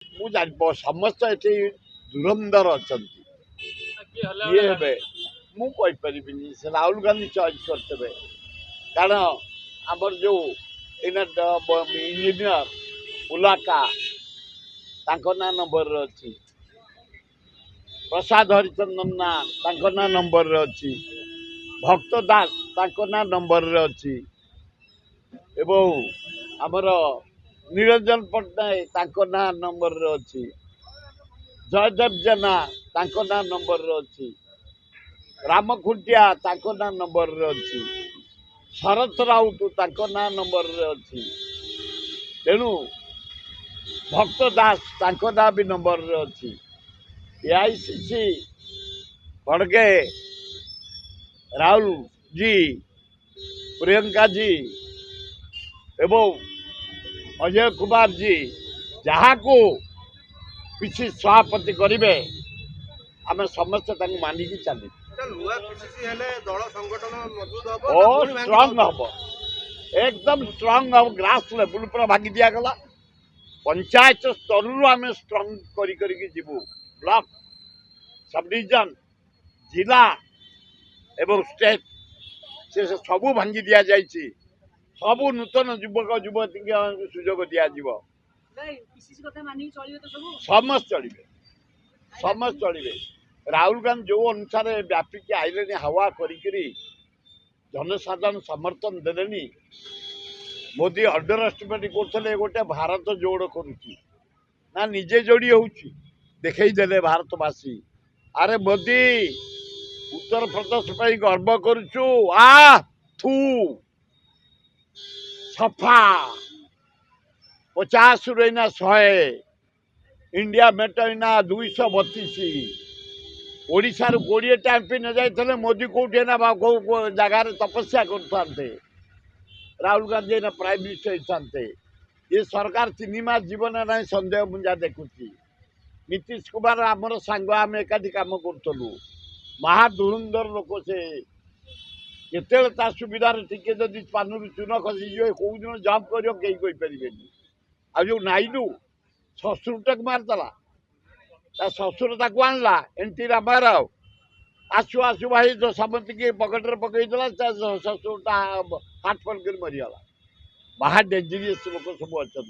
ମୁଁ ଜାଣି ସମସ୍ତେ ଏଠି ଧୁରନ୍ଧର ଅଛନ୍ତି। କିଏ ହେବେ ମୁଁ କହିପାରିବିନି, ସେ ରାହୁଲ ଗାନ୍ଧୀ ଚଏସ୍ କରିଦେବେ। କାରଣ ଆମର ଯେଉଁ ଏଇନା ଇଞ୍ଜିନିୟର ମୁଲାକା ତାଙ୍କ ନାଁ ନମ୍ବରରେ ଅଛି, ପ୍ରସାଦ ହରିଚନ୍ଦନ ନା ତାଙ୍କ ନାଁ ନମ୍ବରରେ ଅଛି, ଭକ୍ତ ଦାସ ତାଙ୍କ ନାଁ ନମ୍ବରରେ ଅଛି ଏବଂ ଆମର ନିରଞ୍ଜନ ପଟ୍ଟନାୟକ ତାଙ୍କ ନାଁ ନମ୍ବରରେ ଅଛି, ଜୟଦେବ ଜେନା ତାଙ୍କ ନାଁ ନମ୍ବରରେ ଅଛି, ରାମ ଖୁଣ୍ଟିଆ ତାଙ୍କ ନାଁ ନମ୍ବରରେ ଅଛି, ଶରତ ରାଉତ ତାଙ୍କ ନାଁ ନମ୍ବରରେ ଅଛି। ତେଣୁ ଭକ୍ତ ଦାସ ତାଙ୍କ ନାଁ ବି ନମ୍ବରରେ ଅଛି। ଏଆଇସିସି ଖड़गे राहुल जी, प्रियंका जी एवं अजय कुमार जी जहाँ को पिछी सभापति करेंगे आम समस्त मानिकी चली स्ट्रंग हम एकदम स्ट्रंग हम ग्रास लेवल पर भागी दिगला पंचायत स्तर आम स्ट्रंग करूँ ब्लॉक सब डिविजन जिला एवं स्टेट से सबू भांगी दि जाए सबू नूतन युवक युवती सुजोग दिज्व समस्त चलिए समस्त चलिए राहुल गांधी जो अनुसार व्यापिक आईले हवा करी जनसाधारण समर्थन देले मोदी अंडर एस्टिमेट करते गोटे भारत जोड़ करुना निजे जोड़ी हो देखईदे भारतवासी अरे मोदी उत्तर प्रदेश पर गर्व करुचु आ थू सफा 50 रुना 100 इंडिया मेट इना 232 ओडिशा 20टा एमपी न जाते मोदी कौटे ना जगार तपस्या करते राहुल गांधी ना प्राइम मिनिस्टर होते ये सरकार 3 मास जीवन ना संदेह मुंजा देखुची नीतीश कुमार आमर सांग आम एकाठी कम करूँ महाधुरंधर लोक से केत सुविधार टिके जदि पान चून खसीजे कौ दिन जंप कर कई पारे आ जो नाइडू शशुर मारदेला शशुर आणला एनटी रामाराव आसु आसु भाई जो सामंत की पकेट पकईदेला शशुर हाथ फल कर मरीगला बाहर डेंजरियस लोक सब अच्छा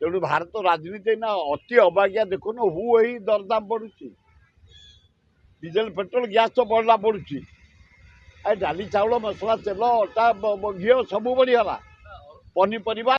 तेणु भारत राजनीति ना अति अबाग्या देखुन हु ही दरदाम बढ़ुची डीजेल पेट्रोल गैस तो बढ़ला पड़ुची डाली चाउल मसला तेल अटा घी सब बढ़ीगला पनीपरिया